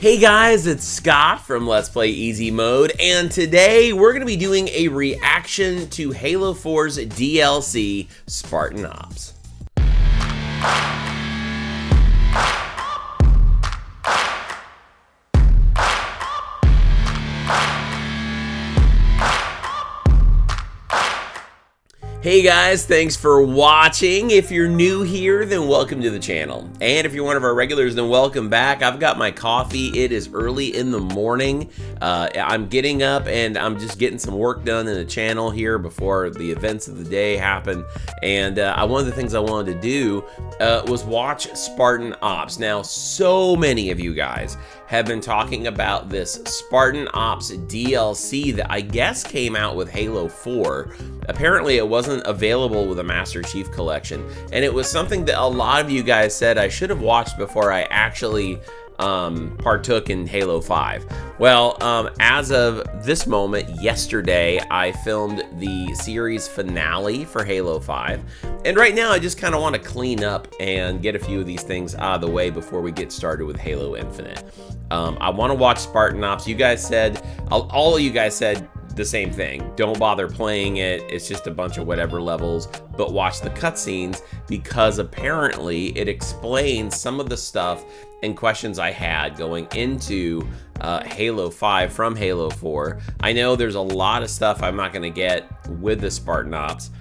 Hey guys, it's Scott from Let's Play Easy Mode, and today we're going to be doing a reaction to Halo 4's DLC, Spartan Ops. Hey guys, thanks for watching. If you're new here, then welcome to the channel. And if you're one of our regulars, then welcome back. I've got my coffee. It is early in the morning. I'm getting up and I'm just getting some work done in the channel here before the events of the day happen. And one of the things I wanted to do was watch Spartan Ops. Now, so many of you guys have been talking about this Spartan Ops DLC that I guess came out with Halo 4. Apparently it wasn't available with a Master Chief Collection, and it was something that a lot of you guys said I should have watched before I actually partook in Halo 5. Well, as of this moment, yesterday, I filmed the series finale for Halo 5, and right now I just kind of want to clean up and get a few of these things out of the way before we get started with Halo Infinite. I want to watch Spartan Ops. You guys said, all of you guys said the same thing. Don't bother playing it. It's just a bunch of whatever levels, but watch the cutscenes because apparently it explains some of the stuff and questions I had going into Halo 5 from Halo 4. I know there's a lot of stuff I'm not going to get with the Spartan Ops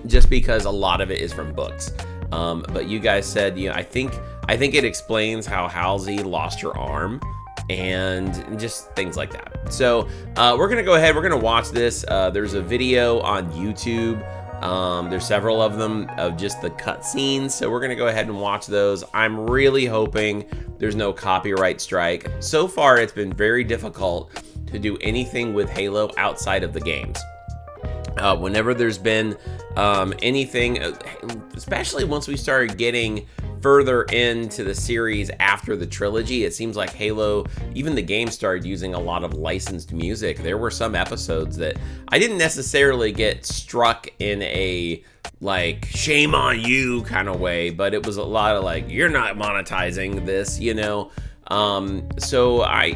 just because a lot of it is from books. But you guys said, you know, I think it explains how Halsey lost her arm and just things like that. So we're gonna go ahead, we're gonna watch this. There's a video on YouTube. There's several of them of just the cutscenes, so we're gonna go ahead and watch those. I'm really hoping there's no copyright strike. So far it's been very difficult to do anything with Halo outside of the games. Whenever there's been anything, especially once we started getting further into the series after the trilogy, it seems like Halo, even the game, started using a lot of licensed music. There were some episodes that I didn't necessarily get struck in a like shame on you kind of way, but it was a lot of like, you're not monetizing this, you know. So I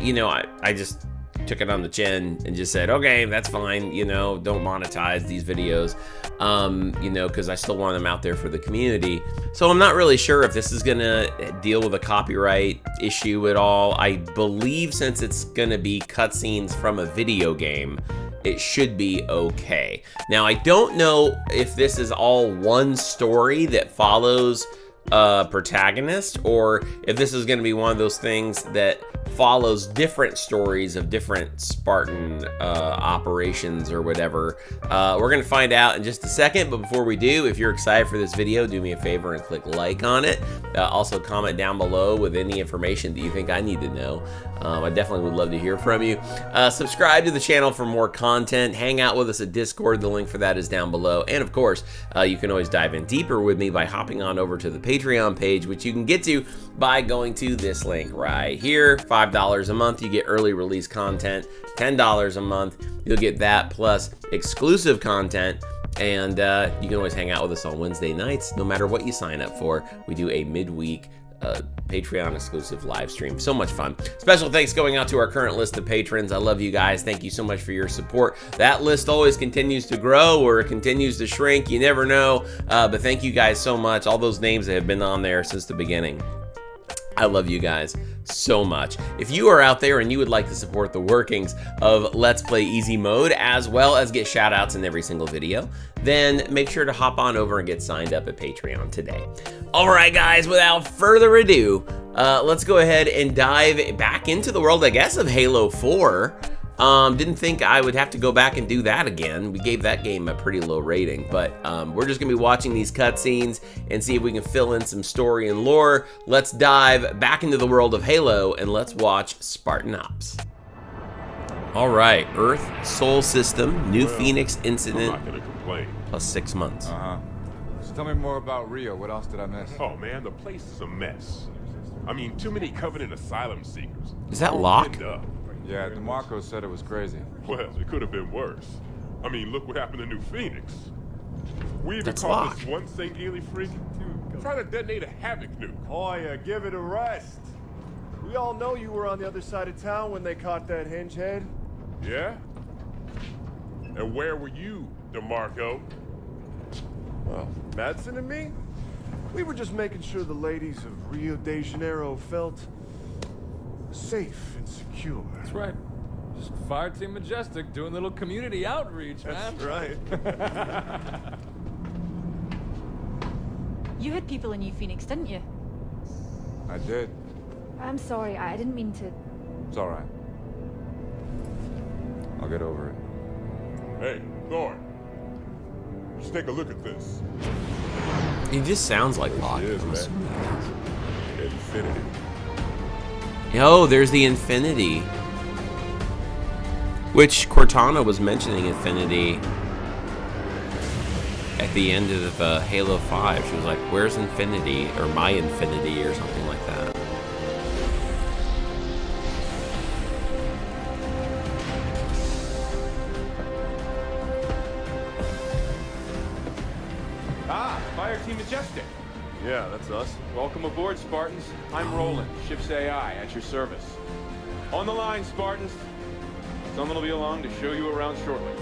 just took it on the chin and just said, okay, that's fine, you know, don't monetize these videos, you know, because I still want them out there for the community. So I'm not really sure if this is gonna deal with a copyright issue at all. I believe since it's gonna be cutscenes from a video game, it should be okay. Now, I don't know if this is all one story that follows a protagonist, or if this is going to be one of those things that follows different stories of different Spartan operations or whatever. We're going to find out in just a second, but before we do, if you're excited for this video, do me a favor and click like on it. Also comment down below with any information that you think I need to know. I definitely would love to hear from you. Subscribe to the channel for more content. Hang out with us at Discord. The link for that is down below. And of course, you can always dive in deeper with me by hopping on over to the Patreon page, which you can get to by going to this link right here. $5 a month, you get early release content. $10 a month, you'll get that plus exclusive content. And you can always hang out with us on Wednesday nights, no matter what you sign up for. We do a midweek Patreon exclusive live stream. So much fun. Special thanks going out to our current list of patrons. I love you guys. Thank you so much for your support. That list always continues to grow or it continues to shrink. You never know. But thank you guys so much. All those names that have been on there since the beginning. I love you guys so much. If you are out there and you would like to support the workings of Let's Play Easy Mode, as well as get shout outs in every single video, then make sure to hop on over and get signed up at Patreon today. All right, guys, without further ado, let's go ahead and dive back into the world, I guess, of Halo 4. Didn't think I would have to go back and do that again. We gave that game a pretty low rating, but we're just gonna be watching these cutscenes and see if we can fill in some story and lore. Let's dive back into the world of Halo and let's watch Spartan Ops. All right, Earth, Sol System, New Phoenix incident, I'm not gonna complain. plus 6 months. So tell me more about Rio. What else did I miss? Oh man, the place is a mess. I mean, too many Covenant asylum seekers. Is that All Locke? pinned up. Yeah, DeMarco said it was crazy. Well, it could have been worse. I mean, look what happened to New Phoenix. We even That's caught Locke. this one St. Gailey freak trying to detonate a Havoc nuke. Oh, yeah, give it a rest. We all know you were on the other side of town when they caught that hinge head. Yeah? And where were you, DeMarco? Well, Madsen and me, we were just making sure the ladies of Rio de Janeiro felt safe and secure. That's right. Just Fire Team Majestic doing a little community outreach, man. That's right. You had people in New Phoenix, didn't you? I did. I'm sorry, I didn't mean to... It's all right. I'll get over it. Hey, Thorne. Just take a look at this. He just sounds like Logan. It is, man. Infinity. Oh, there's the Infinity. Which Cortana was mentioning Infinity at the end of the Halo 5. She was like, where's Infinity? Or my Infinity or something like that. Ah, Fire Team Majestic. Yeah, that's us. Welcome aboard, Spartans. I'm Roland, ship's AI, at your service. On the line, Spartans. Someone will be along to show you around shortly.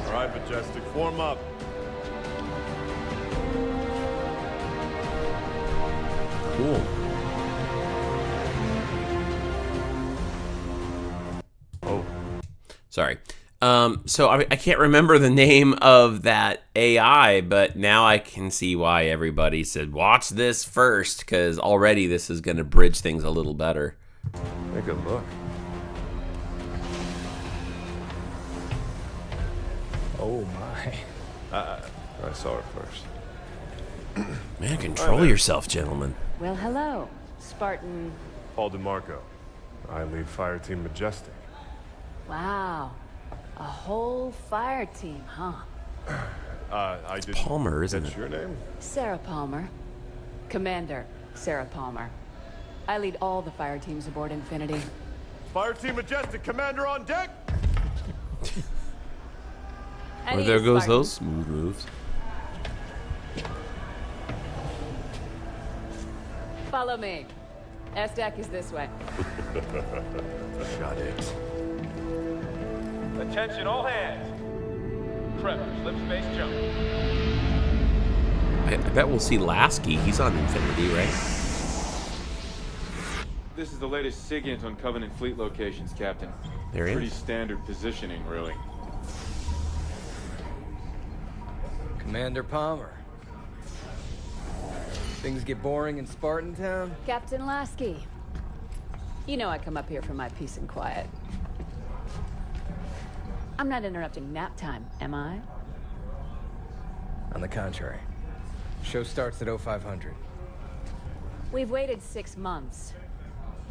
All right, Majestic, form up. Cool. Oh, sorry. So I can't remember the name of that AI, but now I can see why everybody said watch this first, because already this is going to bridge things a little better. Take a look. Oh my. I saw it first. Man, control yourself, gentlemen. Well, hello, Spartan. Paul DeMarco. I lead Fire Team Majestic. Wow. A whole fire team, huh? I did. Palmer, isn't That's it? your name? Sarah Palmer. Commander Sarah Palmer. I lead all the fire teams aboard Infinity. Fire Team Majestic, Commander on deck! Well, there goes those smooth moves. Follow me. S-Deck is this way. Got it. Attention, all hands. Prep for slip space jump. I bet we'll see Lasky. He's on Infinity, right? This is the latest SIGINT on Covenant fleet locations, Captain. There he Pretty is. standard positioning, really. Commander Palmer. Things get boring in Spartan Town? Captain Lasky. You know I come up here for my peace and quiet. I'm not interrupting nap time, am I? On the contrary. Show starts at 0500. We've waited 6 months.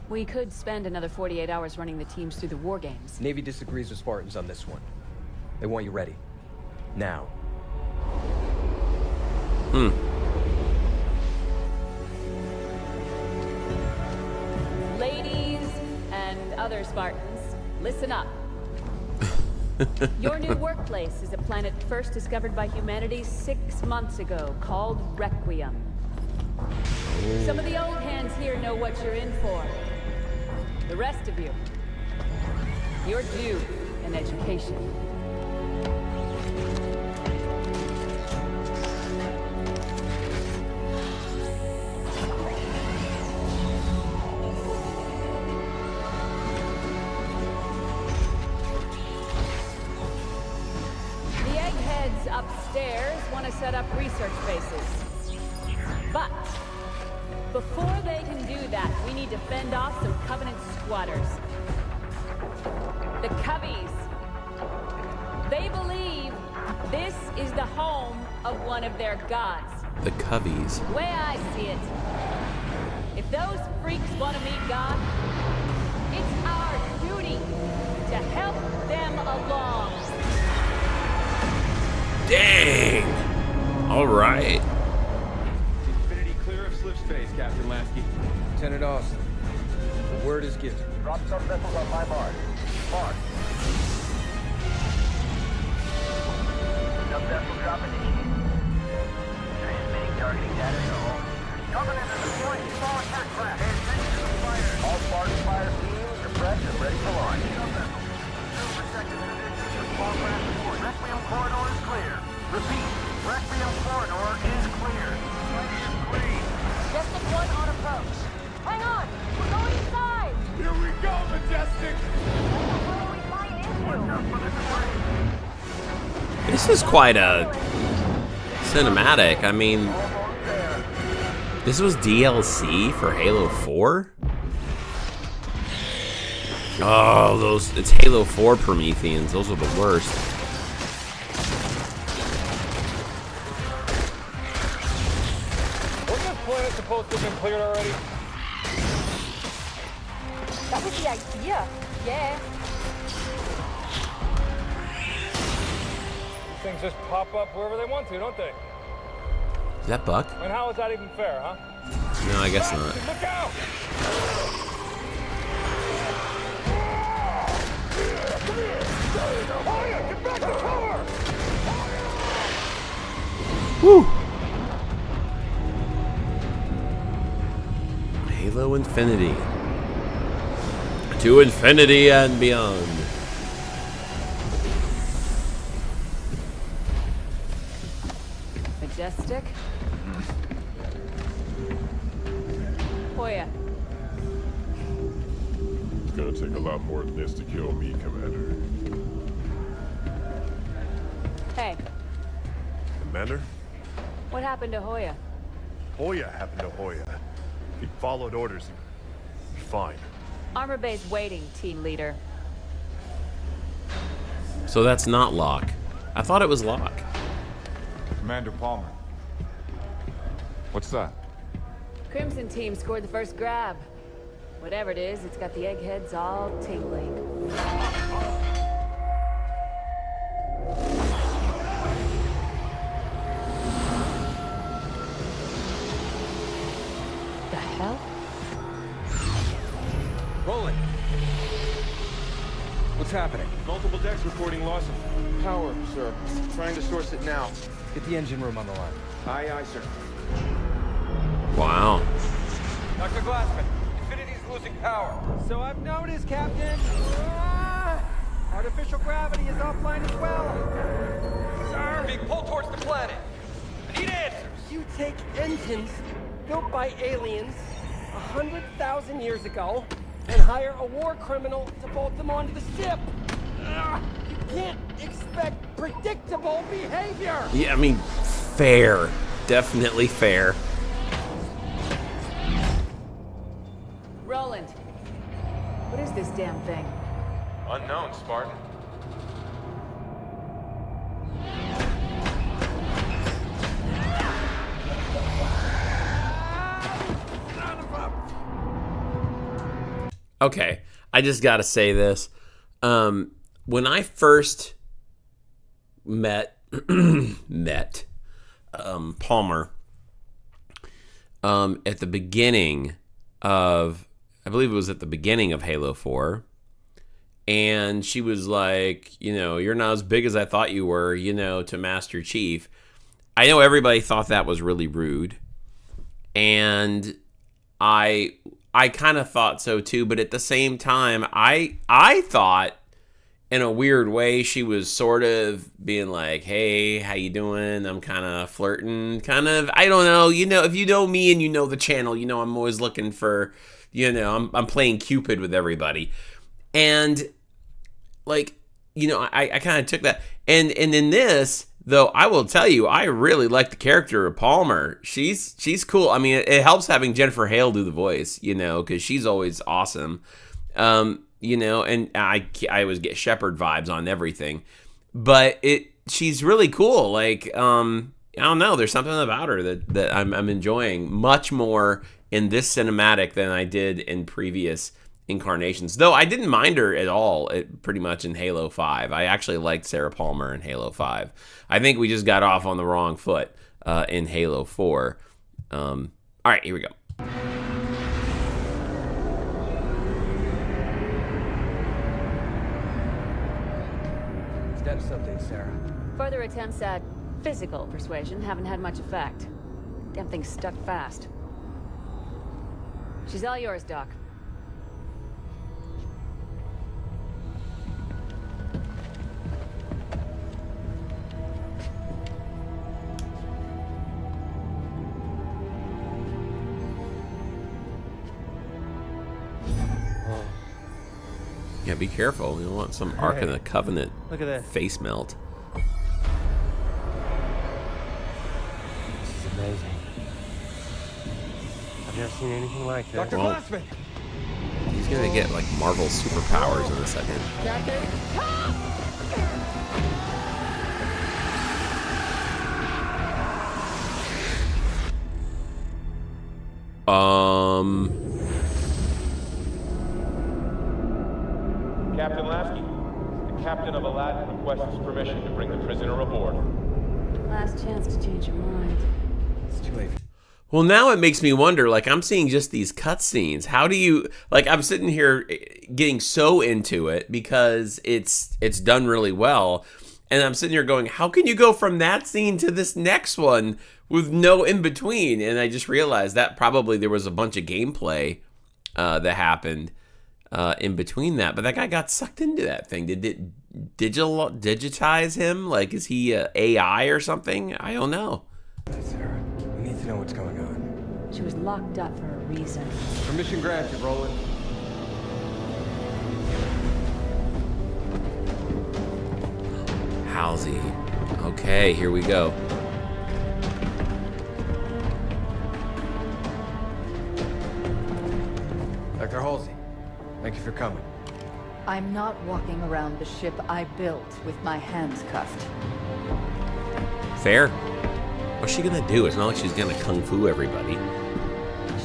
We could spend another 48 hours running the teams through the war games. Navy disagrees with Spartans on this one. They want you ready. Now. Ladies and other Spartans, listen up. Your new workplace is a planet first discovered by humanity 6 months ago, called Requiem. Some of the old hands here know what you're in for. The rest of you, you're due an education. Upstairs want to set up research bases. But before they can do that, we need to fend off some Covenant squatters. The Coveys. They believe this is the home of one of their gods. The Coveys. The way I see it, if those freaks want to meet God, it's our duty to help them along. Dang! Alright. Infinity clear of slip space, Captain Lasky. Lieutenant Austin, the word is given. Drop some vessels on my mark. Mark. Some vessel drop initiated. Transmitting targeting data to all. Coming into the point, small attack class. This is quite a cinematic. I mean, this was DLC for Halo 4? Oh, it's Halo 4 Prometheans. Those are the worst. Wasn't this planet supposed to have been cleared already? That was the idea. Yeah. Things just pop up wherever they want to, don't they? Is that Buck? And how is that even fair, huh? No, I guess not. Look out! Get back to cover! Woo! Halo Infinity. To infinity and beyond. Majestic. Hoya. It's gonna take a lot more than this to kill me, Commander. Hey, Commander? what happened to Hoya? Hoya happened to Hoya. He followed orders. He's fine. Armor base waiting, team leader. So that's not Locke. I thought it was Locke. Commander Palmer. What's that? Crimson team scored the first grab. Whatever it is, it's got the eggheads all tingling. The hell? Roland! What's happening? Multiple decks reporting loss of power, sir. Trying to source it now. Get the engine room on the line. Aye, aye, sir. Wow. Dr. Glassman, Infinity's losing power. So I've noticed, Captain. Artificial gravity is offline as well. Sir! Being pulled towards the planet. I need answers. You take engines built by aliens 100,000 years ago and hire a war criminal to bolt them onto the ship. You can't expect predictable behavior. Yeah, I mean, fair. Definitely fair. Roland, what is this damn thing? Unknown, Spartan. Okay, I just gotta say this. When I first met Palmer at the beginning of, I believe it was at the beginning of Halo 4, and she was like, you know, you're not as big as I thought you were, you know, to Master Chief. I know everybody thought that was really rude, and I kind of thought so too, but at the same time, I thought in a weird way she was sort of being like, hey, how you doing? I'm kind of flirting, kind of, I don't know, you know, if you know me and you know the channel, you know I'm always looking for, you know, I'm playing Cupid with everybody. And like, you know, I kind of took that. And in this, though, I will tell you, I really like the character of Palmer. She's cool. I mean, it helps having Jennifer Hale do the voice, you know, because she's always awesome. You know, and I always get Shepard vibes on everything. But she's really cool. Like, I don't know, there's something about her that I'm enjoying much more in this cinematic than I did in previous incarnations. Though I didn't mind her at all, pretty much in Halo 5. I actually liked Sarah Palmer in Halo 5. I think we just got off on the wrong foot in Halo 4. All right, here we go. Status update, Sarah. Further attempts at physical persuasion haven't had much effect. Damn thing's stuck fast. She's all yours, Doc. Yeah, be careful. You don't want some Ark of the Covenant Look at this. face melt. This is amazing. I've never seen anything like this. Dr. Glassman! He's gonna get like Marvel superpowers in a second. Captain Lasky, the captain of Aladdin requests permission to bring the prisoner aboard. Last chance to change your mind. It's too late. Well, now it makes me wonder, like, I'm seeing just these cutscenes. How do you, like, I'm sitting here getting so into it because it's done really well. And I'm sitting here going, how can you go from that scene to this next one with no in between? And I just realized that probably there was a bunch of gameplay that happened in between that. But that guy got sucked into that thing. Did it digitize him? Like, is he AI or something? I don't know. Sarah, we need to know what's going on. She was locked up for a reason. Permission granted, Roland. Halsey. Okay, here we go. Dr. Halsey, thank you for coming. I'm not walking around the ship I built with my hands cuffed. Fair. What's she gonna do? It's not like she's gonna kung fu everybody.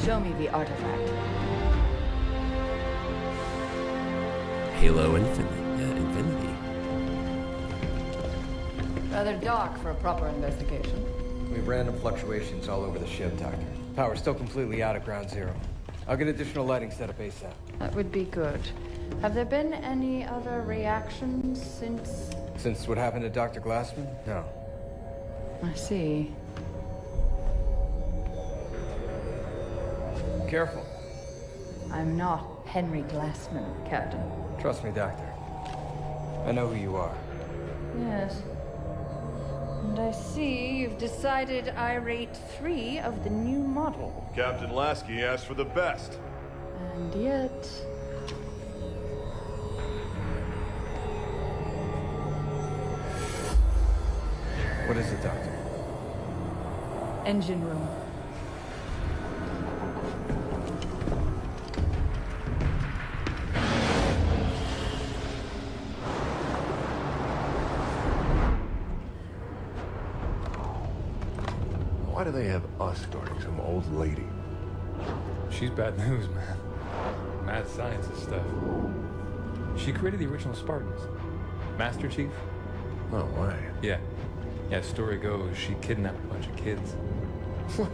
Show me the artifact. Halo Infinity. Rather dark for a proper investigation. We have random fluctuations all over the ship, Doctor. Power's still completely out at ground zero. I'll get additional lighting set up ASAP. That would be good. Have there been any other reactions since... Since what happened to Dr. Glassman? No. I see. Careful. I'm not Henry Glassman, Captain. Trust me, Doctor. I know who you are. Yes. And I see you've decided I rate 3 of the new model. Captain Lasky asked for the best. And yet... What is it, Doctor? Engine room. Why do they have us guarding some old lady? She's bad news, man. Mad scientist stuff. She created the original Spartans. Master Chief? No way. Yeah. Yeah, story goes, she kidnapped a bunch of kids. What?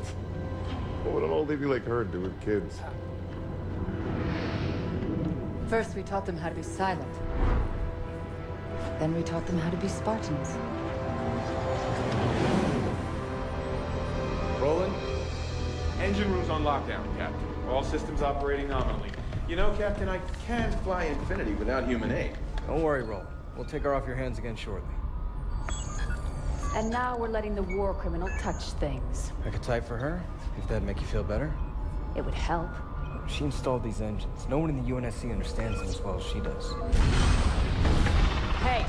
What would an old lady like her do with kids? First, we taught them how to be silent. Then we taught them how to be Spartans. Roland? Engine room's on lockdown, Captain. All systems operating nominally. You know, Captain, I can't fly Infinity without human aid. Don't worry, Roland. We'll take her off your hands again shortly. And now we're letting the war criminal touch things. I could type for her, if that'd make you feel better. It would help. She installed these engines. No one in the UNSC understands them as well as she does. Hey!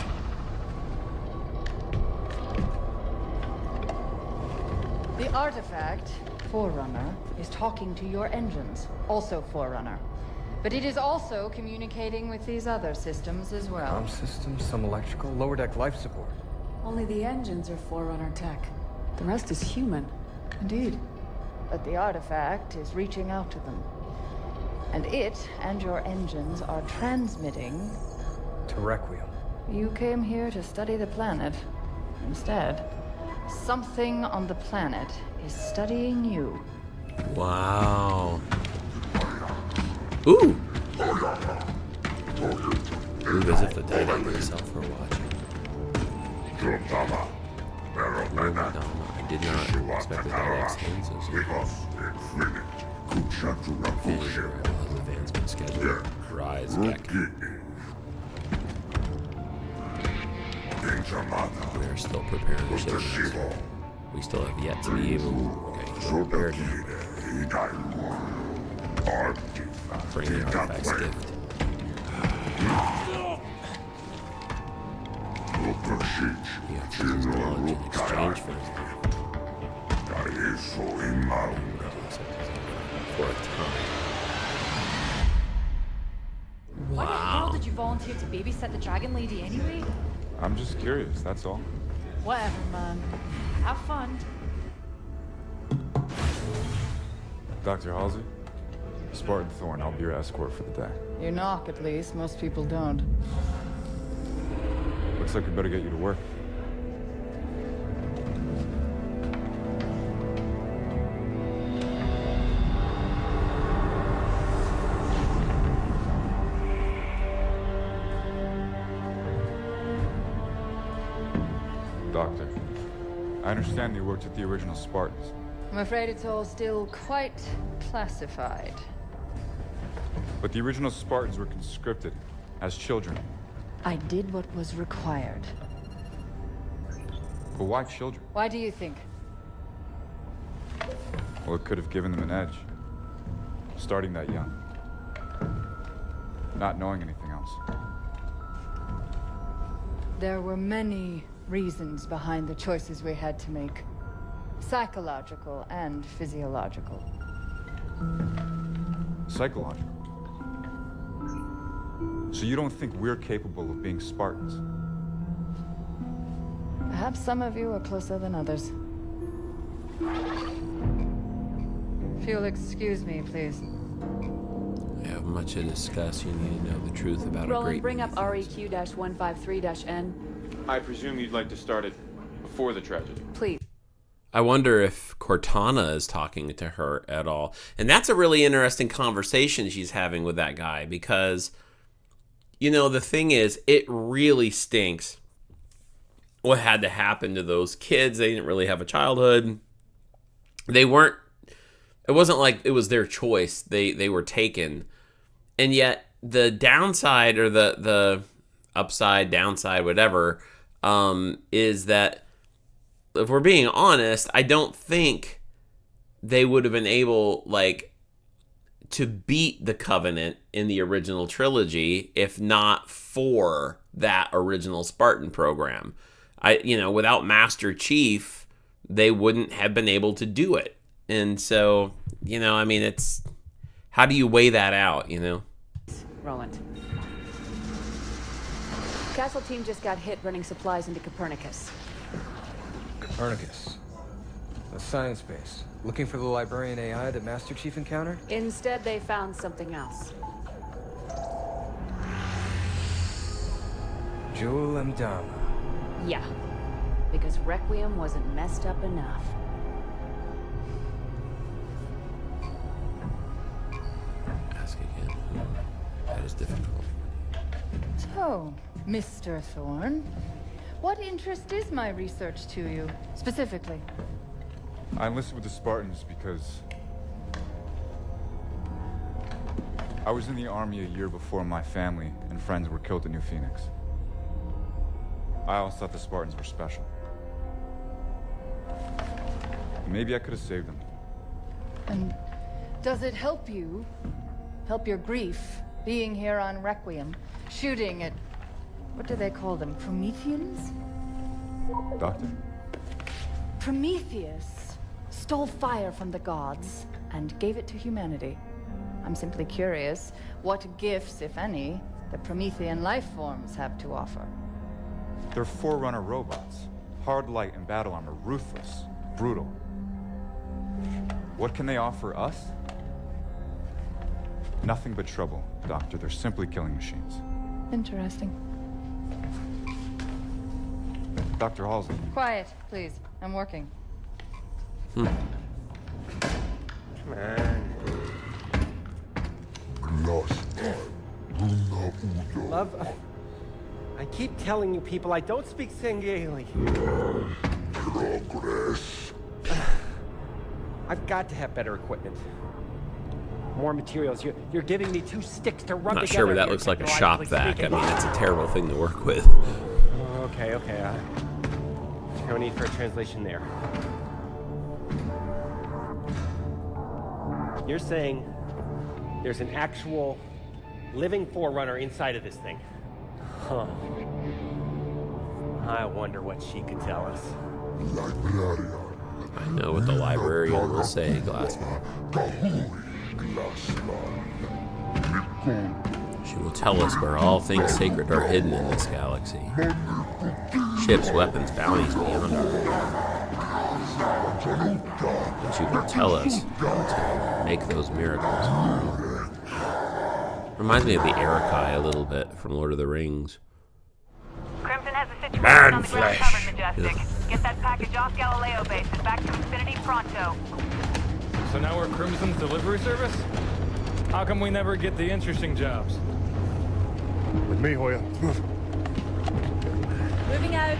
The artifact, Forerunner, is talking to your engines, also Forerunner. But it is also communicating with these other systems as well. Arm systems, some electrical, lower deck life support. Only the engines are Forerunner tech. The rest is human. Indeed. But the artifact is reaching out to them. And it and your engines are transmitting... To Requiem. You came here to study the planet. Instead, something on the planet is studying you. Wow. Ooh! Ooh, as if the Didact himself were watching. I did not expect the Didact's hands so soon. Finisher has advancement schedule. Rise back. We are still preparing the ship. We still have yet to be able... Okay, we're prepared now. Bring the artifact's gift. In exchange for his life. For a time. Why the hell did you volunteer to babysit the dragon lady anyway? I'm just curious, that's all. Whatever, man. Have fun. Dr. Halsey, Spartan Thorn, I'll be your escort for the day. You knock, at least. Most people don't. Looks like we better get you to work. Doctor, I understand you worked with the original Spartans. I'm afraid it's all still quite classified. But the original Spartans were conscripted as children. I did what was required. But why children? Why do you think? Well, it could have given them an edge. Starting that young. Not knowing anything else. There were many reasons behind the choices we had to make. Psychological and physiological. Psychological. So you don't think we're capable of being Spartans? Perhaps some of you are closer than others. If you'll excuse me, please. I have much to discuss. You need to know the truth about a Roland, great bring many up REQ-153-N. I presume you'd like to start it before the tragedy. Please. I wonder if Cortana is talking to her at all. And that's a really interesting conversation she's having with that guy because, you know, the thing is, it really stinks what had to happen to those kids. They didn't really have a childhood. It wasn't like it was their choice. They were taken. And yet the downside or the upside, downside, whatever, is that if we're being honest, I don't think they would have been able, like, to beat the Covenant in the original trilogy if not for that original Spartan program. Without Master Chief, they wouldn't have been able to do it. And so, it's, how do you weigh that out, Roland. Castle team just got hit running supplies into Copernicus. Copernicus. A science base. Looking for the librarian AI that Master Chief encountered? Instead, they found something else. Jewel Mdama. Yeah, because Requiem wasn't messed up enough. Ask again. That is difficult. So, Mr. Thorne, what interest is my research to you, specifically? I enlisted with the Spartans because I was in the army a year before my family and friends were killed at New Phoenix. I always thought the Spartans were special. Maybe I could have saved them. And does it help you, help your grief, being here on Requiem, shooting at, what do they call them, Prometheans? Doctor? Prometheus stole fire from the gods and gave it to humanity. I'm simply curious what gifts, if any, the Promethean life forms have to offer. They're Forerunner robots. Hard light and battle armor, ruthless, brutal. What can they offer us? Nothing but trouble, Doctor. They're simply killing machines. Interesting. Dr. Halsey. Quiet, please. I'm working. Come on. Love, I keep telling you people I don't speak Sangheili. Progress. I've got to have better equipment. More materials. You're giving me 2 sticks to rub I'm not together. sure, but that here, looks like a shop vac. technologically I mean, speaking. it's a terrible thing to work with. Okay. No need for a translation there. You're saying there's an actual living forerunner inside of this thing. Huh. I wonder what she could tell us. I know what the librarian will say, Glassman. She will tell us where all things sacred are hidden in this galaxy. Ships, weapons, bounties beyond our reach. And she will tell us how to make those miracles. Reminds me of the Erikai a little bit from Lord of the Rings. Crimson has a situation on the ground covered, Majestic. Get that package off Galileo base and back to Infinity pronto. So now we're Crimson's delivery service? How come we never get the interesting jobs? With me, Hoya. Moving out.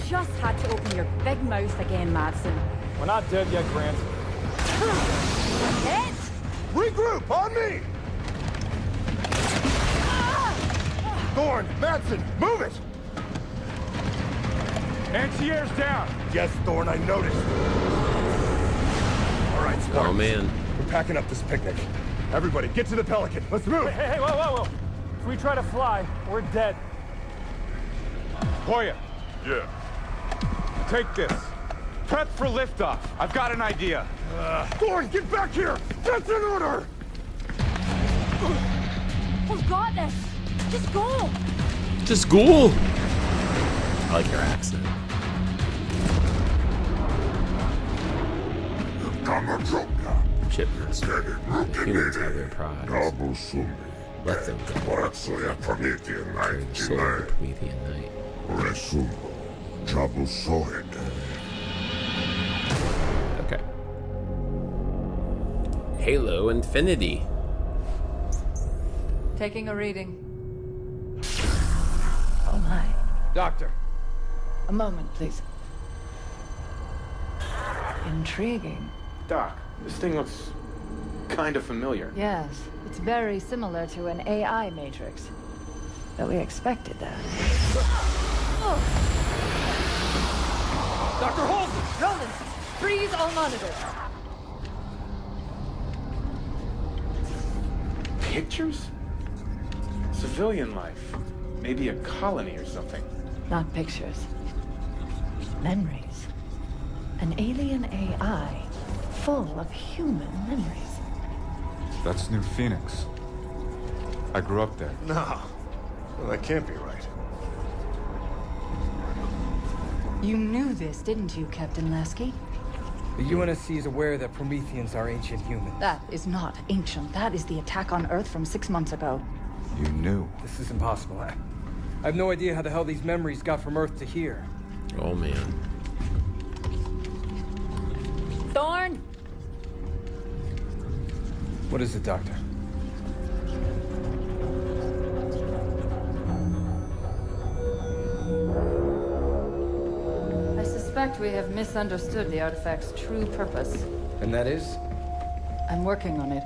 Just had to open your big mouth again, Madsen. We're not dead yet, Grant. Hit! Regroup, on me! Thorn, Madsen, move it! Anti-air's down. Yes, Thorn, I noticed. All right, Spartan. Oh, man. We're packing up this picnic. Everybody, get to the Pelican. Let's move. Hey, whoa. If we try to fly, we're dead. Hoya, Yeah. take this. Prep for liftoff. I've got an idea. Thorn, get back here! That's an order! We've got this. Just go. Just go! I like your accent. Shipmaster. The humans have their prize. Let them go. Carry the soul of the Promethean night. Okay. Halo Infinity. Taking a reading. Oh my. Doctor. A moment, please. Intriguing. Doc, this thing looks kind of familiar. Yes, it's very similar to an AI matrix. But we expected that. Dr. Halsey! Roland, freeze all monitors. Pictures? Civilian life. Maybe a colony or something. Not pictures. Memories. An alien AI full of human memories. That's New Phoenix. I grew up there. No. Well, that can't be right. You knew this, didn't you, Captain Lasky? The UNSC is aware that Prometheans are ancient humans. That is not ancient. That is the attack on Earth from 6 months ago. You knew. This is impossible. I have no idea how the hell these memories got from Earth to here. Oh, man. Thorn! What is it, Doctor? I suspect we have misunderstood the artifact's true purpose. And that is? I'm working on it.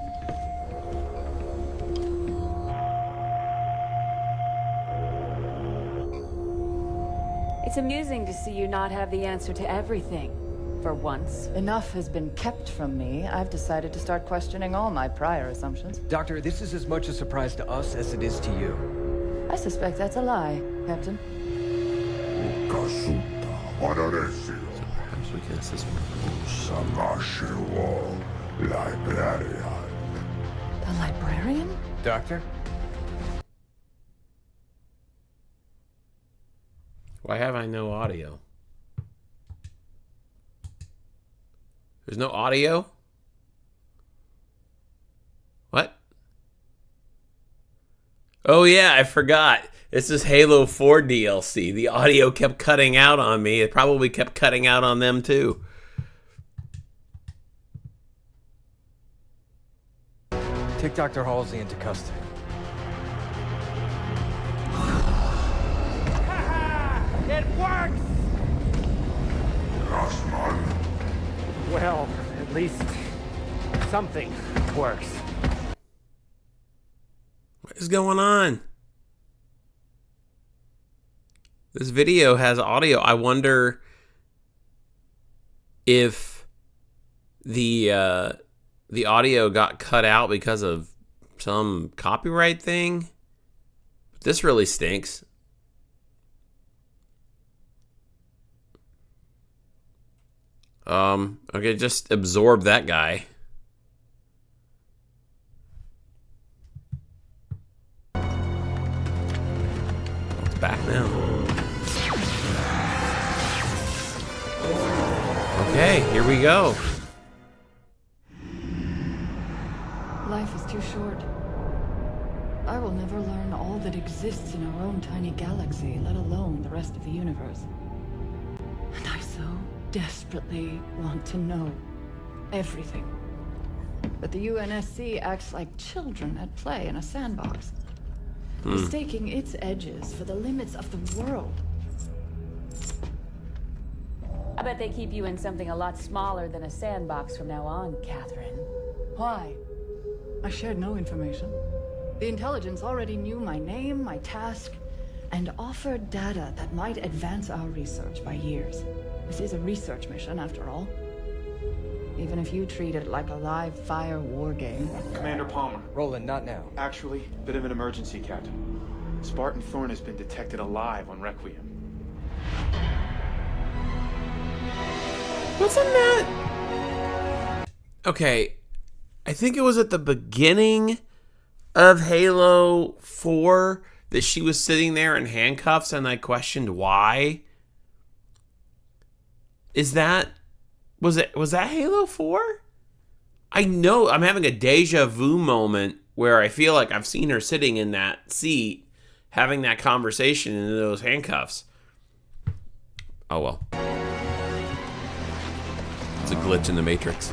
It's amusing to see you not have the answer to everything, for once. Enough has been kept from me. I've decided to start questioning all my prior assumptions. Doctor, this is as much a surprise to us as it is to you. I suspect that's a lie, Captain. So perhaps we can assist one. The librarian? Doctor? Why have I no audio? There's no audio? What? Oh yeah, I forgot. This is Halo 4 DLC. The audio kept cutting out on me. It probably kept cutting out on them too. Take Dr. Halsey into custody. It works! Well, at least something works. What is going on? This video has audio. I wonder if the the audio got cut out because of some copyright thing. This really stinks. Okay, just absorb that guy. It's back now. Okay, here we go. Life is too short. I will never learn all that exists in our own tiny galaxy, let alone the rest of the universe. And I so desperately want to know everything. But the UNSC acts like children at play in a sandbox, mistaking its edges for the limits of the world. I bet they keep you in something a lot smaller than a sandbox from now on, Catherine. Why? I shared no information. The intelligence already knew my name, my task, and offered data that might advance our research by years. This is a research mission, after all. Even if you treat it like a live fire war game. Commander Palmer. Roland, not now. Actually, bit of an emergency, Captain. Spartan Thorn has been detected alive on Requiem. Wasn't that? Okay, I think it was at the beginning of Halo 4 that she was sitting there in handcuffs and I questioned why. Was that Halo 4? I know I'm having a deja vu moment where I feel like I've seen her sitting in that seat having that conversation in those handcuffs. Oh well. It's a glitch in the Matrix.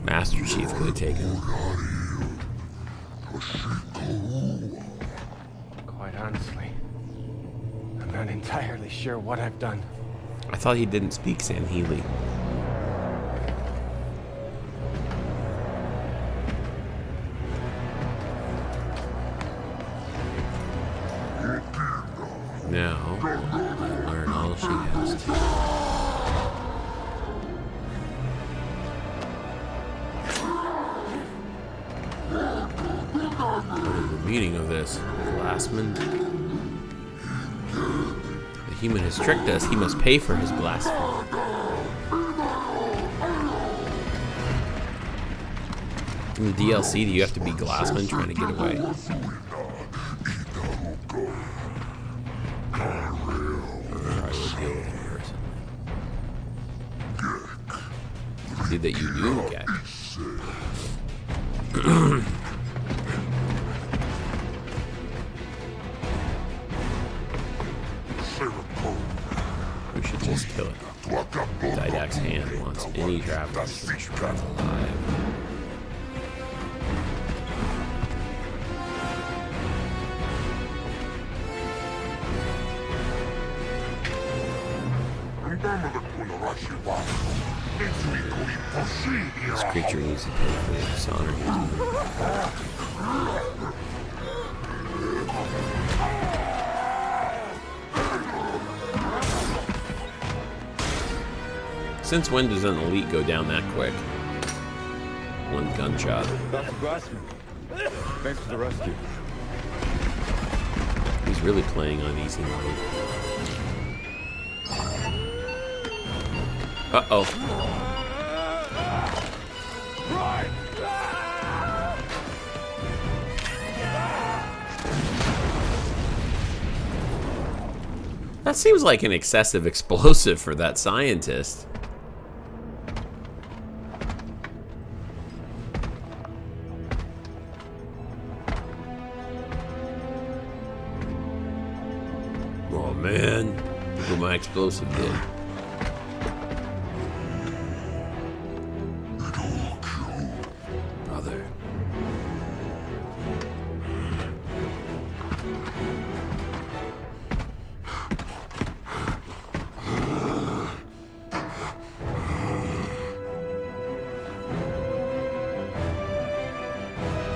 Master Chief could have taken him. Quite honestly, I'm not entirely sure what I've done. I thought he didn't speak Sanheeli. Now, learn all she has to. What is the meaning of this? Glassman? The human has tricked us. He must pay for his blasphemy. In the DLC, do you have to be Glassman trying to get away? I will deal with him first. See that you do get. We should just kill it. Didac's hand wants any travelers to shred alive. This creature needs to pay for the dishonor he's doing. Since when does an elite go down that quick? One gunshot. Dr. Glassman, thanks for the rescue. He's really playing on easy mode. Uh-oh. That seems like an excessive explosive for that scientist. Oh man, look what my explosive did. Brother.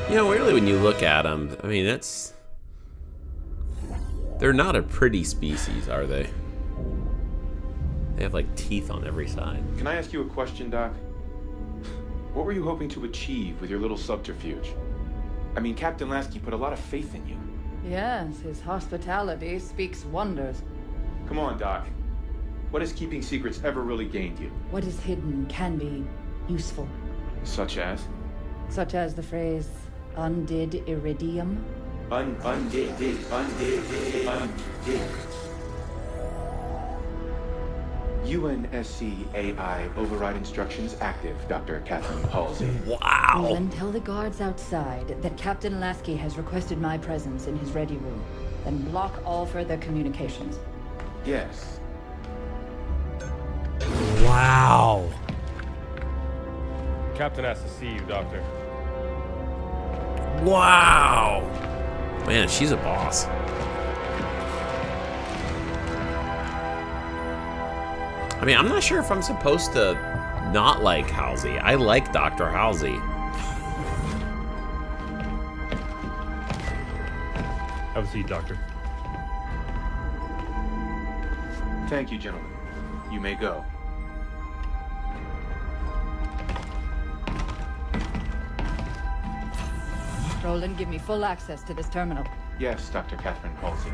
You know, really, when you look at them, I mean, they're not a pretty species, are they? They have, like, teeth on every side. Can I ask you a question, Doc? What were you hoping to achieve with your little subterfuge? I mean, Captain Lasky put a lot of faith in you. Yes, his hospitality speaks wonders. Come on, Doc. What has keeping secrets ever really gained you? What is hidden can be useful. Such as? Such as the phrase, undid iridium. Undid. UNSC AI override instructions active, Dr. Catherine Halsey. Wow. Well, then tell the guards outside that Captain Lasky has requested my presence in his ready room. Then block all further communications. Yes. Wow. Captain has to see you, Doctor. Wow. Man, she's a boss. I mean, I'm not sure if I'm supposed to not like Halsey. I like Dr. Halsey. Have a seat, Doctor. Thank you, gentlemen. You may go. Roland, give me full access to this terminal. Yes, Dr. Catherine Halsey.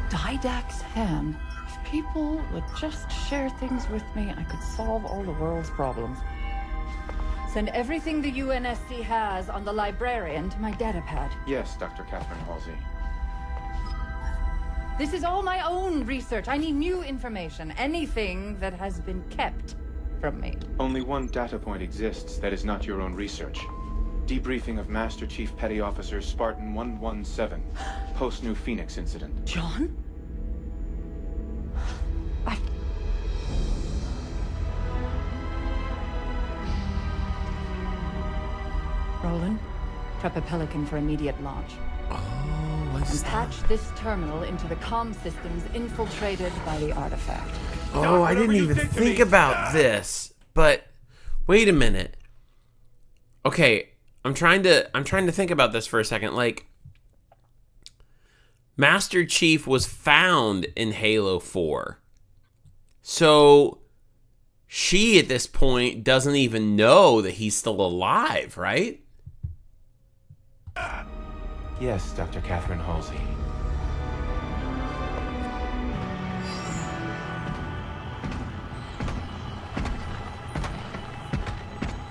Didac's hand. If people would just share things with me, I could solve all the world's problems. Send everything the UNSC has on the librarian to my datapad. Yes, Dr. Catherine Halsey. This is all my own research. I need new information. Anything that has been kept from me. Only one data point exists that is not your own research. Debriefing of Master Chief Petty Officer Spartan 117, post-New Phoenix incident. John? Roland, prep a Pelican for immediate launch. Oh, and patch this terminal into the comm systems infiltrated by the artifact. Oh, I didn't even think about this. But wait a minute. Okay, I'm trying to think about this for a second. Like, Master Chief was found in Halo 4. So she at this point doesn't even know that he's still alive, right? Yes, Dr. Catherine Halsey.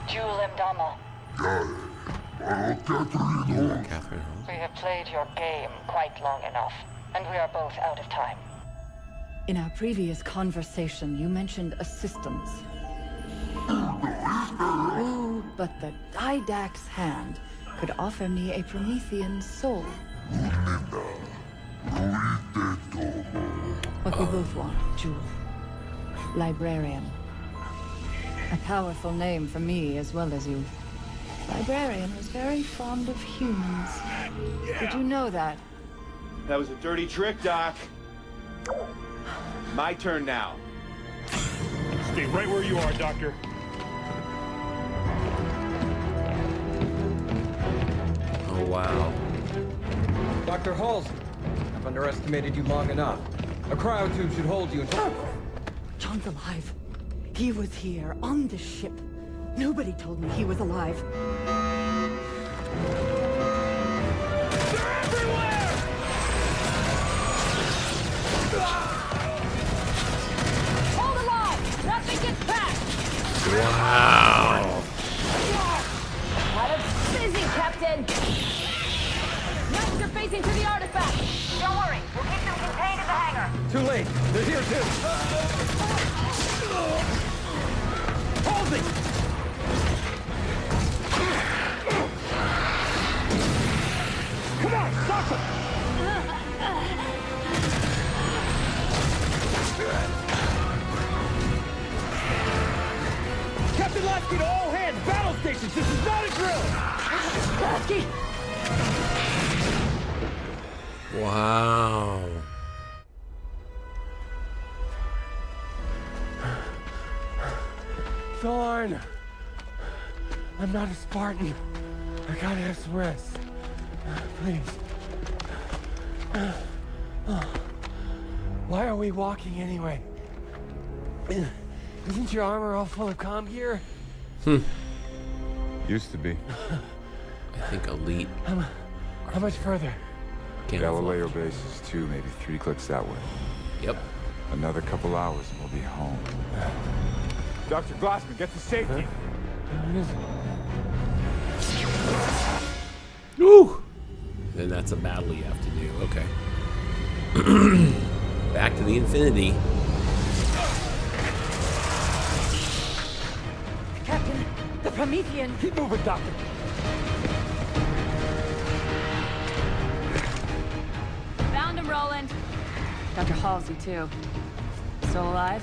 Jewel Mdama. Catherine. We have played your game quite long enough, and we are both out of time. In our previous conversation, you mentioned assistance. But the Didac's hand could offer me a Promethean soul. What we both want, Jewel. Librarian. A powerful name for me as well as you. Librarian was very fond of humans. Did you know that? That was a dirty trick, Doc. My turn now. Stay right where you are, Doctor. Oh, wow. Dr. Halsey, I've underestimated you long enough. A cryotube should hold you until... John's alive. He was here, on the ship. Nobody told me he was alive. Hold alive! Nothing gets past! Wow. Had a busy, Captain! Master facing to the artifact! Don't worry, we'll keep them contained in the hangar. Too late. They're here too. Halsey! Captain Lasky to all hands! Battle stations! This is not a drill! Lasky! Wow. Thorn! I'm not a Spartan. I gotta have some rest. Please. Why are we walking anyway? Isn't your armor all full of comm gear? Used to be. I think elite. How much further? Galileo base is 2, maybe 3 clicks that way. Yep. Another couple hours and we'll be home. Dr. Glassman, get to safety. Woo! Then that's a battle you have to do. Okay. Back to the Infinity. Captain, the Promethean. Keep moving, Doctor. Found him, Roland. Dr. Halsey, too. Still alive?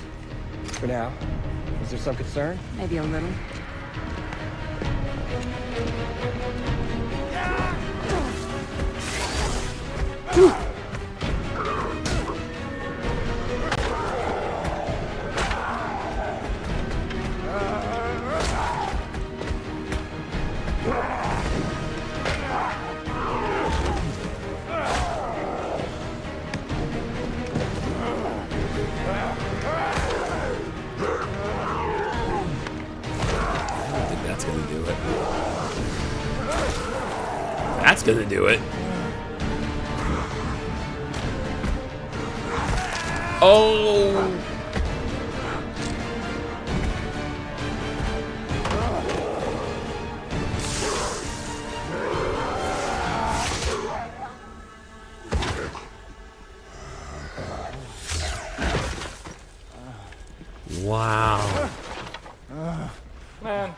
For now. Is there some concern? Maybe a little. That's gonna do it. Oh! Wow. Man,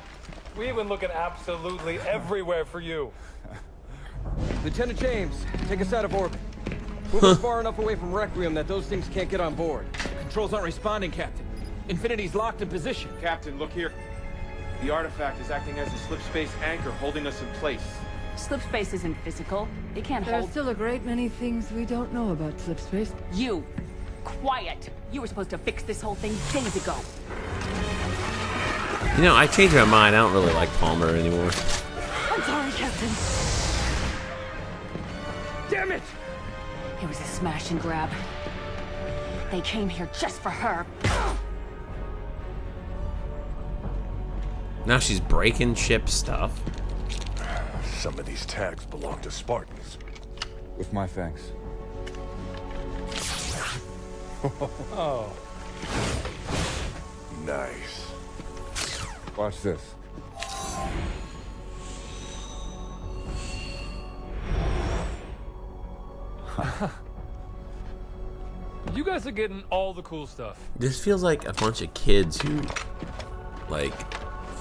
we've been looking absolutely everywhere for you. Lieutenant James, take us out of orbit. Move us far enough away from Requiem that those things can't get on board. Controls aren't responding, Captain. Infinity's locked in position. Captain, look here. The artifact is acting as a slip-space anchor, holding us in place. Slip space isn't physical. It can't There are hold... still a great many things we don't know about slipspace. You! Quiet! You were supposed to fix this whole thing days ago. You know, I changed my mind. I don't really like Palmer anymore. I'm sorry, Captain. Damn it! It was a smash and grab. They came here just for her. Now she's breaking ship stuff. Some of these tags belong to Spartans. With my thanks. Oh. Nice. Watch this. You guys are getting all the cool stuff. This feels like a bunch of kids who, like,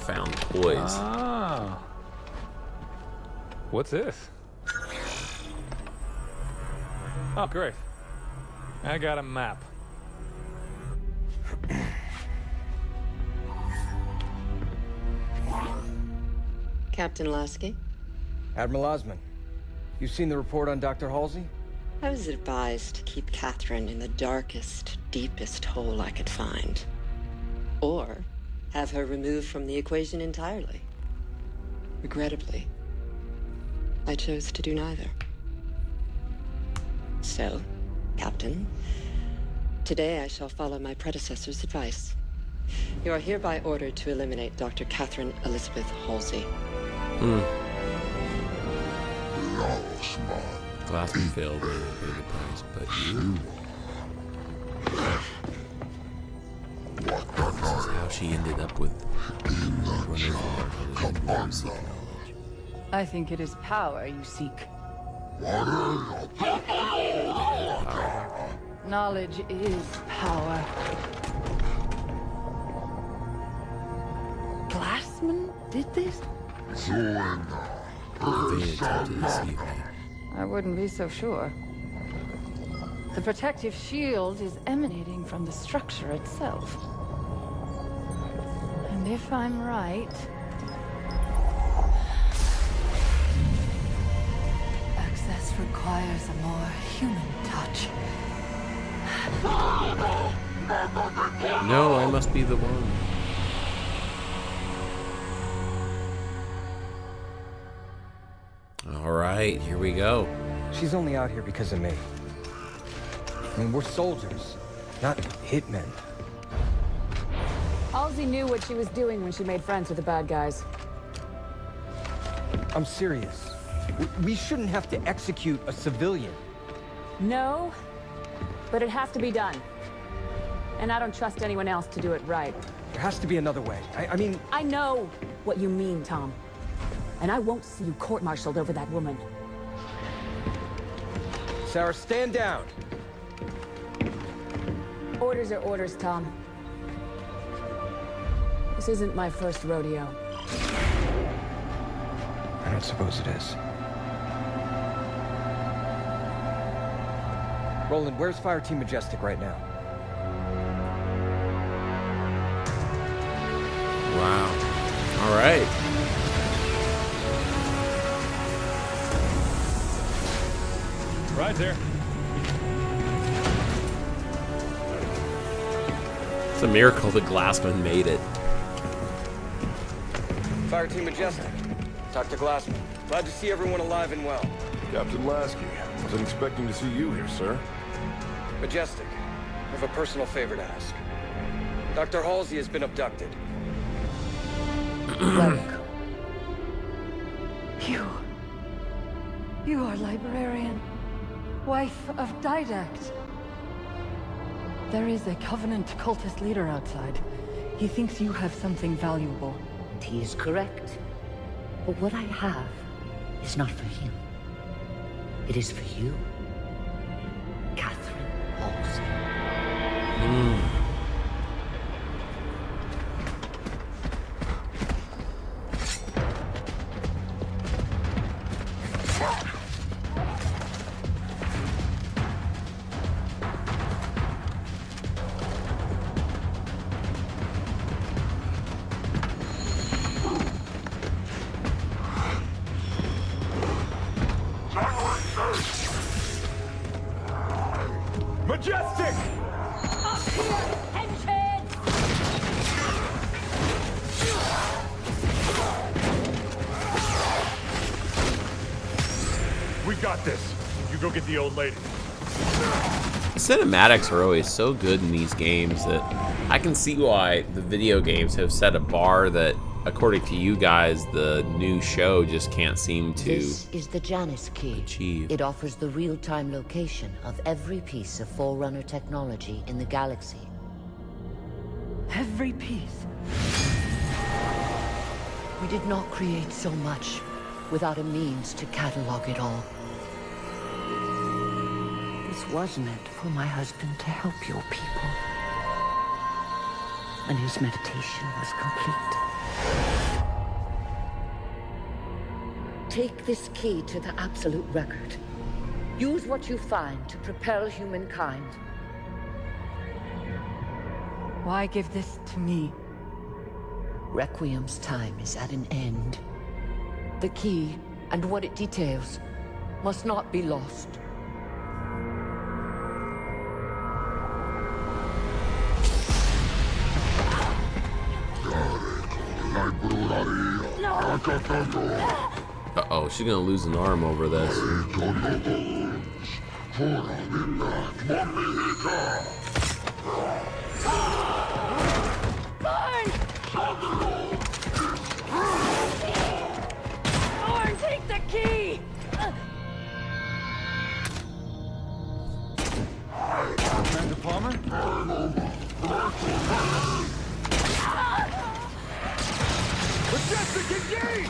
found toys. Ah. What's this? Oh, great. I got a map. Captain Lasky? Admiral Osman, you've seen the report on Dr. Halsey? I was advised to keep Catherine in the darkest, deepest hole I could find. Or have her removed from the equation entirely. Regrettably, I chose to do neither. So, Captain, today I shall follow my predecessor's advice. You are hereby ordered to eliminate Dr. Catherine Elizabeth Halsey. Glassman failed to pay the price, but you... This is how she ended up with running hard. I think it is power you seek. Knowledge is power. Glassman did this? They attempted to deceive me. I wouldn't be so sure. The protective shield is emanating from the structure itself. And if I'm right... access requires a more human touch. No, I must be the one. All right, here we go. She's only out here because of me. I mean, we're soldiers, not hitmen. Halsey knew what she was doing when she made friends with the bad guys. I'm serious. We shouldn't have to execute a civilian. No, but it has to be done. And I don't trust anyone else to do it right. There has to be another way. I mean... I know what you mean, Tom. And I won't see you court-martialed over that woman. Sarah, stand down. Orders are orders, Tom. This isn't my first rodeo. I don't suppose it is. Roland, where's Fire Team Majestic right now? Wow. All right. Right there. It's a miracle the Glassman made it. Fire Team Majestic. Dr. Glassman. Glad to see everyone alive and well. Captain Lasky, wasn't expecting to see you here, sir. Majestic, I have a personal favor to ask. Dr. Halsey has been abducted. Welcome. You are librarian, wife of Didact. There is a Covenant cultist leader outside. He thinks you have something valuable. And he is correct. But what I have is not for him. It is for you, Catherine Halsey. Majestic! Up here, henchhead! We got this. You go get the old lady. The cinematics are always so good in these games that I can see why the video games have set a bar that, according to you guys, the new show just can't seem to This is the Janus key. achieve. It offers the real-time location of every piece of Forerunner technology in the galaxy. Every piece. We did not create so much without a means to catalog it all. This was meant for my husband to help your people. And his meditation was complete. Take this key to the absolute record. Use what you find to propel humankind. Why give this to me? Requiem's time is at an end. The key and what it details must not be lost. Uh-oh, she's gonna lose an arm over this. Thorn, take the key! Commander Palmer? Majestic, engage!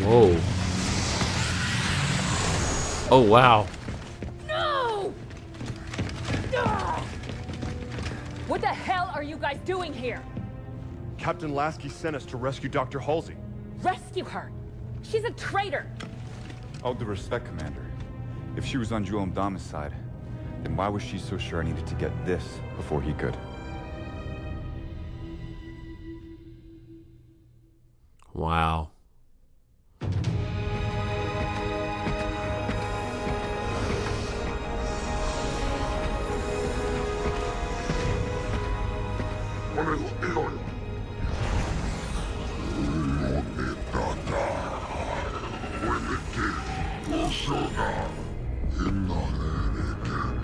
Whoa. Oh, wow. No! Ah! What the hell are you guys doing here? Captain Lasky sent us to rescue Dr. Halsey. Rescue her. She's a traitor. All due respect, Commander. If she was on Jewel Mdama's side, then why was she so sure I needed to get this before he could? Wow.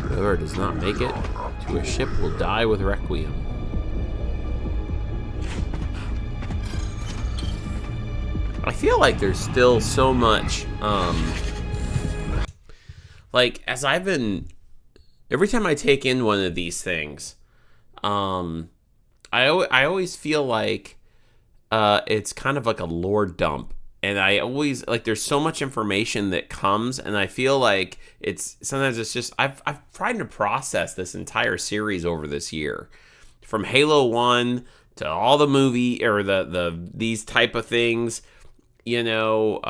Whoever does not make it to a ship will die with Requiem. I feel like there's still so much, like, as I've been, every time I take in one of these things, I always feel like it's kind of like a lore dump. And I always, like, there's so much information that comes, and I feel like sometimes it's just, I've tried to process this entire series over this year. From Halo 1 to all the movie, or these type of things, you know,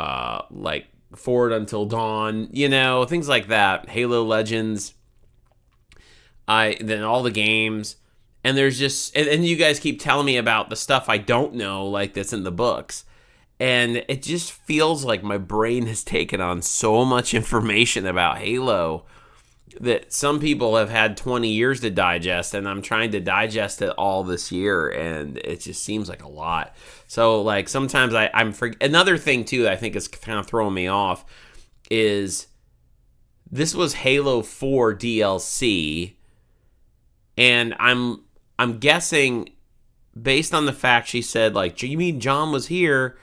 like Forward Until Dawn, you know, things like that. Halo Legends, then all the games, and there's just, and you guys keep telling me about the stuff I don't know, like that's in the books. And it just feels like my brain has taken on so much information about Halo that some people have had 20 years to digest, and I'm trying to digest it all this year, and it just seems like a lot. So, like, sometimes another thing, too, that I think is kind of throwing me off is this was Halo 4 DLC, and I'm guessing, based on the fact she said, like, you mean John was here,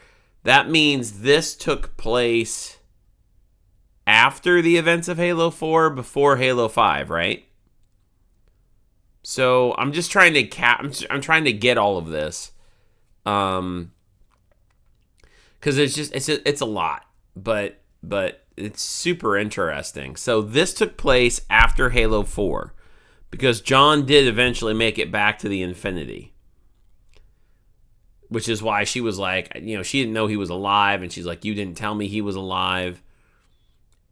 that means this took place after the events of Halo 4, before Halo 5, right? So I'm just trying to I'm trying to get all of this, because it's a lot, but it's super interesting. So this took place after Halo 4, because John did eventually make it back to the Infinity. Which is why she was like, you know, she didn't know he was alive, and she's like, you didn't tell me he was alive.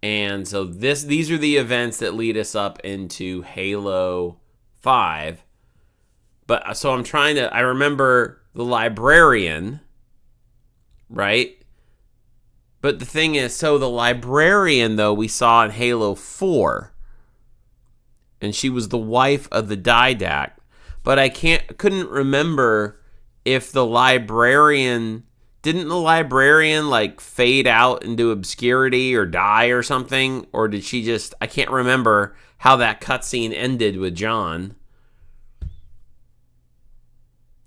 And so these are the events that lead us up into Halo 5. But so I remember the librarian, right? But the thing is, so the librarian, though, we saw in Halo 4, and she was the wife of the Didact. But I couldn't remember if the librarian, didn't the librarian like fade out into obscurity or die or something? Or did she just, I can't remember how that cutscene ended with John.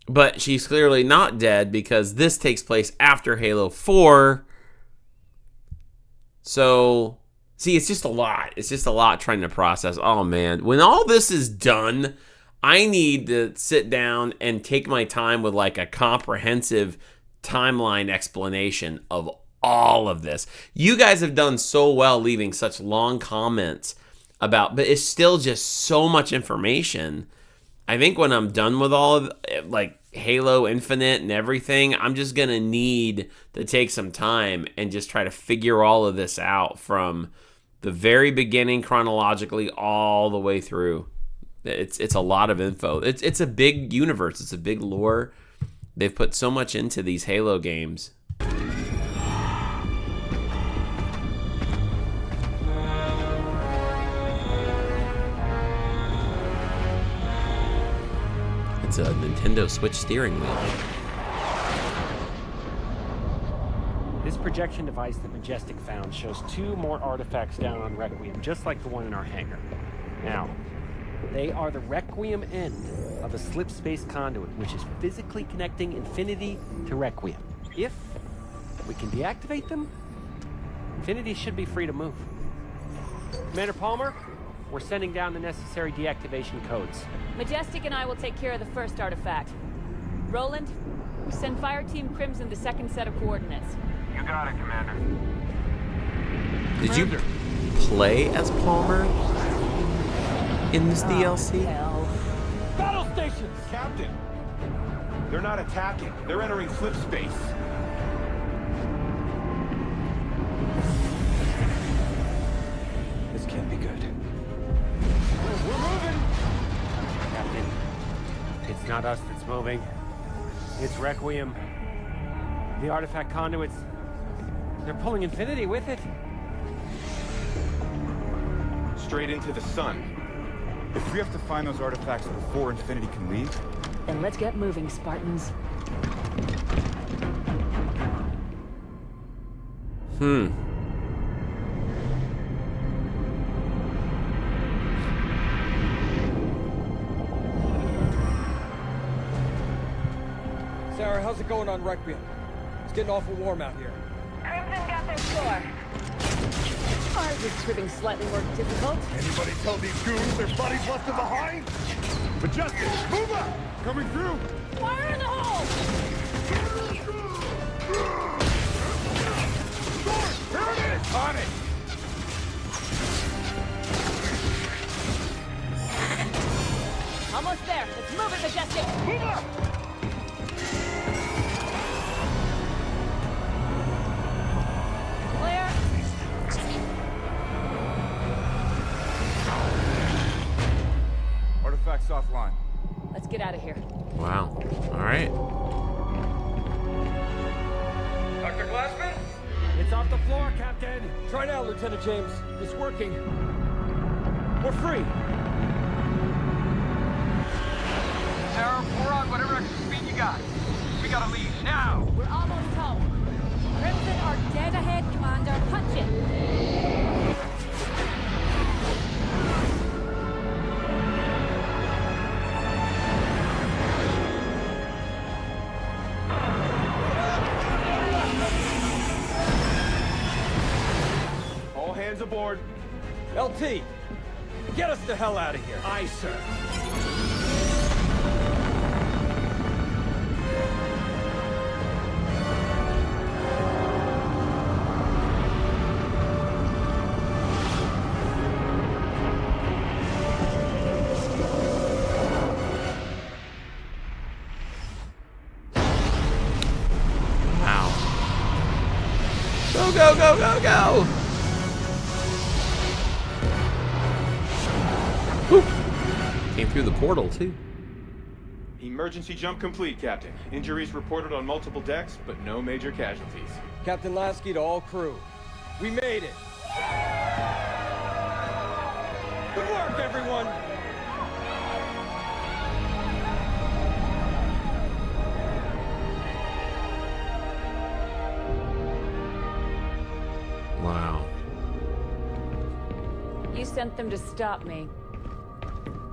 But she's clearly not dead, because this takes place after Halo 4. So, see, it's just a lot. It's just a lot trying to process. Oh, man. When all this is done, I need to sit down and take my time with like a comprehensive timeline explanation of all of this. You guys have done so well leaving such long comments about, but it's still just so much information. I think when I'm done with all of like Halo Infinite and everything, I'm just going to need to take some time and just try to figure all of this out from the very beginning chronologically all the way through. It's a lot of info. It's a big universe. It's a big lore. They've put so much into these Halo games. It's a Nintendo Switch steering wheel. This projection device that Majestic found shows 2 more artifacts down on Requiem, just like the one in our hangar. Now, they are the Requiem end of a slip space conduit, which is physically connecting Infinity to Requiem. If we can deactivate them, Infinity should be free to move. Commander Palmer, we're sending down the necessary deactivation codes. Majestic and I will take care of the first artifact. Roland, send Fire Team Crimson the second set of coordinates. You got it, Commander. Did you play as Palmer in this DLC? Battle stations! Captain! They're not attacking. They're entering flip space. This can't be good. We're moving! Captain, it's not us that's moving. It's Requiem. The artifact conduits. They're pulling Infinity with it. Straight into the sun. If we have to find those artifacts before Infinity can leave... Then let's get moving, Spartans. Sarah, how's it going on Requiem? It's getting awful warm out here. Crimson got their score. Ours is proving slightly more difficult. Anybody tell these goons their buddies left them behind? Majestic, move up! Coming through! Fire in the hole! Here it is! On it! Almost there. Let's move it, Majestic. Move up! Clear. Artifacts offline. Let's get out of here. Wow. All right. Dr. Glassman? It's off the floor, Captain. Try now, Lieutenant James. It's working. We're free. Sarah, we're on whatever extra speed you got. We gotta leave now. We're almost home. Crimson are dead ahead, Commander. Punch it. All hands aboard. LT, get us the hell out of here. Aye, sir. Go, go, go, go, go! Whew. Came through the portal, too. Emergency jump complete, Captain. Injuries reported on multiple decks, but no major casualties. Captain Lasky to all crew. We made it. Good work, everyone. Wow. You sent them to stop me.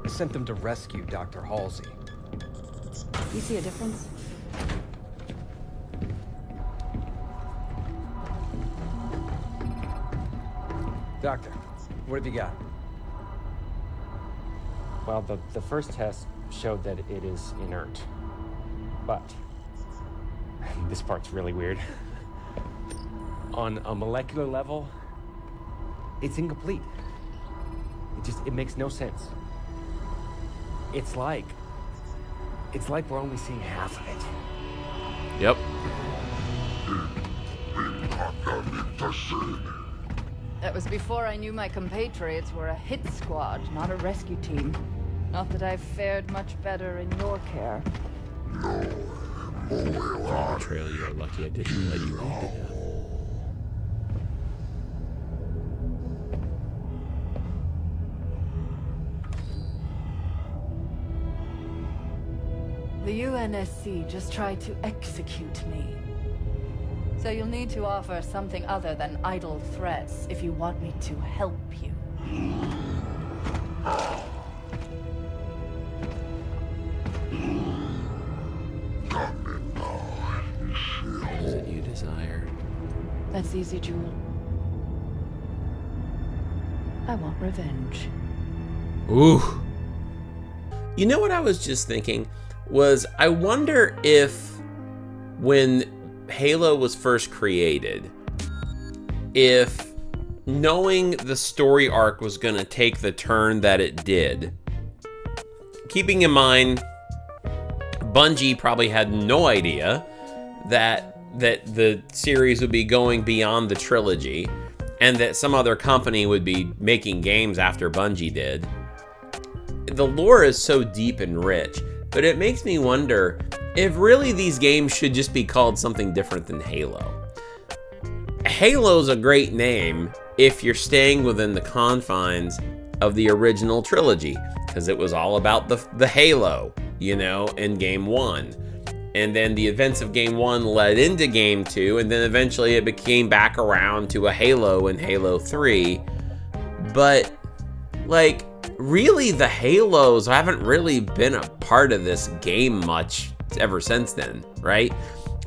I sent them to rescue Dr. Halsey. You see a difference? Doctor, what have you got? Well, the first test showed that it is inert. But this part's really weird. On a molecular level, it's incomplete. It makes no sense. It's like we're only seeing half of it. Yep. That was before I knew my compatriots were a hit squad, not a rescue team. Not that I've fared much better in your care. Trail, you're lucky I didn't let you lead to death. The UNSC just tried to execute me. So you'll need to offer something other than idle threats if you want me to help you. What is it you desire? That's easy, Jewel. I want revenge. Ooh. You know what I was just thinking? Was I wonder if when Halo was first created, if knowing the story arc was going to take the turn that it did, keeping in mind Bungie probably had no idea that the series would be going beyond the trilogy and that some other company would be making games after Bungie did. The lore is so deep and rich, but it makes me wonder if really these games should just be called something different than Halo. Halo's a great name if you're staying within the confines of the original trilogy, because it was all about the Halo, you know, in Game 1. And then the events of Game 1 led into Game 2, and then eventually it became back around to a Halo in Halo 3. But, like, really the Halos haven't really been a part of this game much ever since then, right?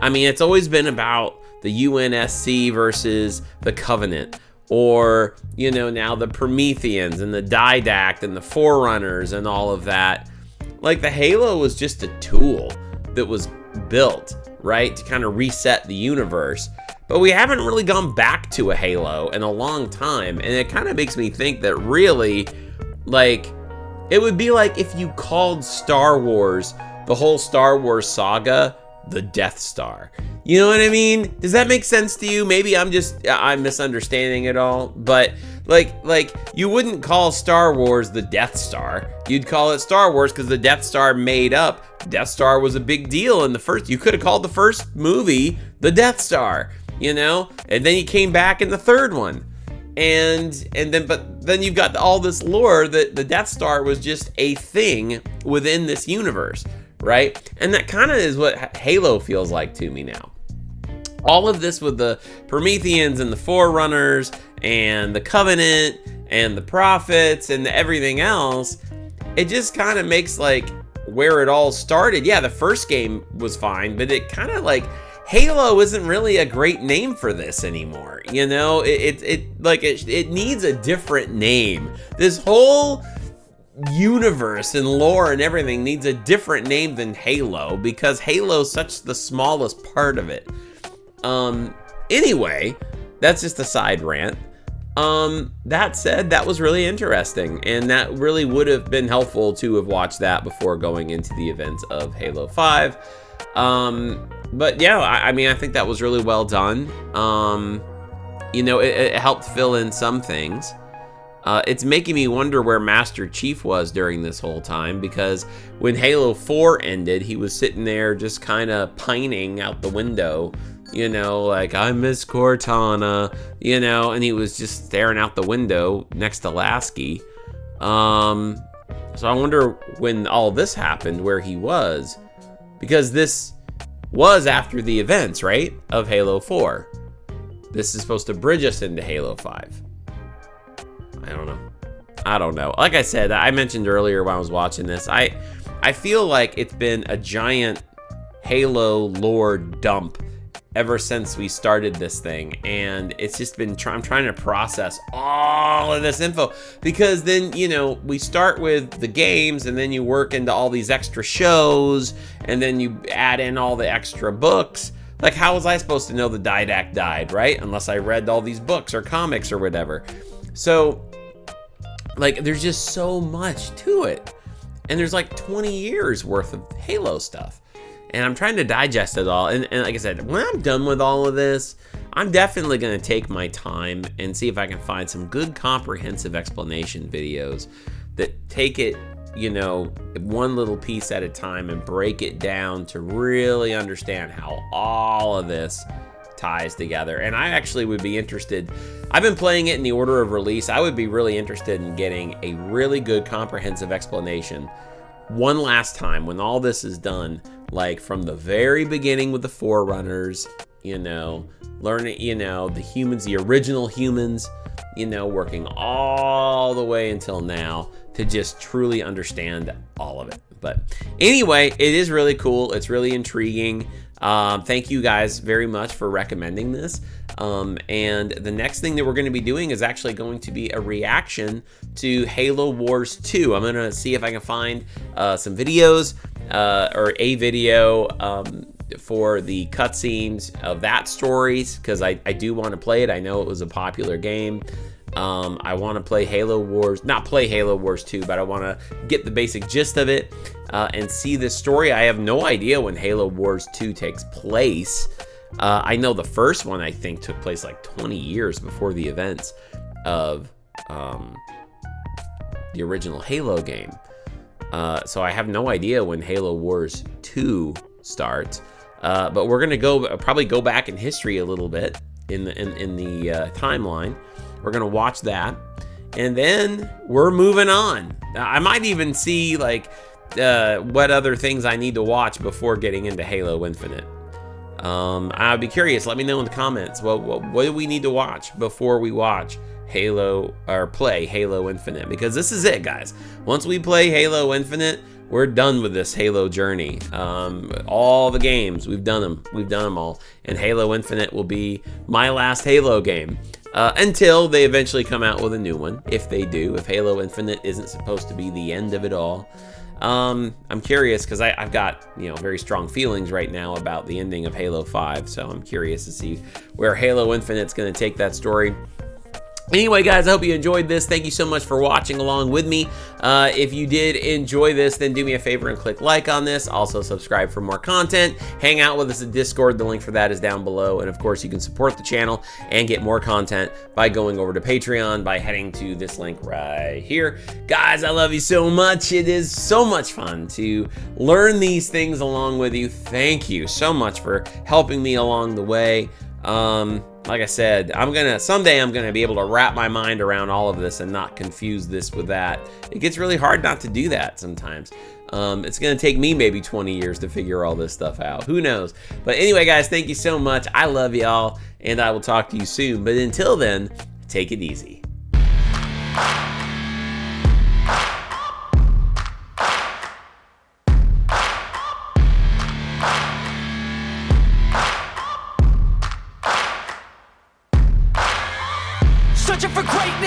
I mean, it's always been about the UNSC versus the Covenant, or, you know, now the Prometheans and the Didact and the Forerunners and all of that. Like, the Halo was just a tool that was built, right, to kind of reset the universe. But we haven't really gone back to a Halo in a long time, and it kind of makes me think that really, like, it would be like if you called Star Wars, the whole Star Wars saga, the Death Star. You know what I mean? Does that make sense to you? Maybe I'm misunderstanding it all, but like you wouldn't call Star Wars the Death Star. You'd call it Star Wars because the Death Star made up. Death Star was a big deal in the first. You could have called the first movie the Death Star, you know? And then you came back in the third one. But then you've got all this lore that the Death Star was just a thing within this universe, right? And that kind of is what Halo feels like to me now. All of this with the Prometheans and the Forerunners and the Covenant and the Prophets and everything else, it just kind of makes like where it all started. Yeah, the first game was fine, but it kind of like Halo isn't really a great name for this anymore. You know, it needs a different name. This whole universe and lore and everything needs a different name than Halo, because Halo's such the smallest part of it. Anyway, that's just a side rant. That said, that was really interesting, and that really would have been helpful to have watched that before going into the events of Halo 5. But yeah, I mean, I think that was really well done. You know, it helped fill in some things. It's making me wonder where Master Chief was during this whole time, because when Halo 4 ended, he was sitting there just kind of pining out the window, you know, like, I miss Cortana, you know, and he was just staring out the window next to Lasky. So I wonder when all this happened, where he was, because this was after the events, right, of Halo 4. This is supposed to bridge us into Halo 5. I don't know. Like I said, I mentioned earlier when I was watching this, I feel like it's been a giant Halo lore dump ever since we started this thing, and it's just been I'm trying to process all of this info, because then, you know, we start with the games, and then you work into all these extra shows, and then you add in all the extra books. Like, how was I supposed to know the Didact died, right? Unless I read all these books or comics or whatever. So, like, there's just so much to it, and there's like 20 years worth of Halo stuff. And I'm trying to digest it all. And like I said, when I'm done with all of this, I'm definitely going to take my time and see if I can find some good comprehensive explanation videos that take it, you know, one little piece at a time and break it down to really understand how all of this ties together. And I actually would be interested, I've been playing it in the order of release. I would be really interested in getting a really good comprehensive explanation one last time when all this is done, like from the very beginning with the Forerunners, you know, learning, you know, the humans, the original humans, you know, working all the way until now to just truly understand all of it. But anyway, it is really cool. It's really intriguing. Thank you guys very much for recommending this. And the next thing that we're going to be doing is actually going to be a reaction to Halo Wars 2. I'm going to see if I can find some videos or a video for the cutscenes of that stories, because I do want to play it. I know it was a popular game. I want to play Halo Wars, not play Halo Wars 2, but I want to get the basic gist of it and see this story. I have no idea when Halo Wars 2 takes place. I know the first one, I think, took place like 20 years before the events of the original Halo game. So I have no idea when Halo Wars 2 starts. But we're gonna probably go back in history a little bit in the timeline. We're gonna watch that, and then we're moving on. I might even see like what other things I need to watch before getting into Halo Infinite. I'd be curious. Let me know in the comments. What do we need to watch before we watch Halo or play Halo Infinite? Because this is it, guys. Once we play Halo Infinite, we're done with this Halo journey. All the games, we've done them all. And Halo Infinite will be my last Halo game. Until they eventually come out with a new one, if they do. If Halo Infinite isn't supposed to be the end of it all. I'm curious, because I've got, very strong feelings right now about the ending of Halo 5. So I'm curious to see where Halo Infinite's going to take that story. Anyway, guys, I hope you enjoyed this. Thank you so much for watching along with me. If you did enjoy this, then do me a favor and click like on this. Also, subscribe for more content. Hang out with us at Discord. The link for that is down below. And, of course, you can support the channel and get more content by going over to Patreon by heading to this link right here. Guys, I love you so much. It is so much fun to learn these things along with you. Thank you so much for helping me along the way. Like I said, someday I'm gonna be able to wrap my mind around all of this and not confuse this with that. It gets really hard not to do that sometimes. It's gonna take me maybe 20 years to figure all this stuff out. Who knows? But anyway, guys, thank you so much. I love y'all, and I will talk to you soon. But until then, take it easy. Searching for greatness.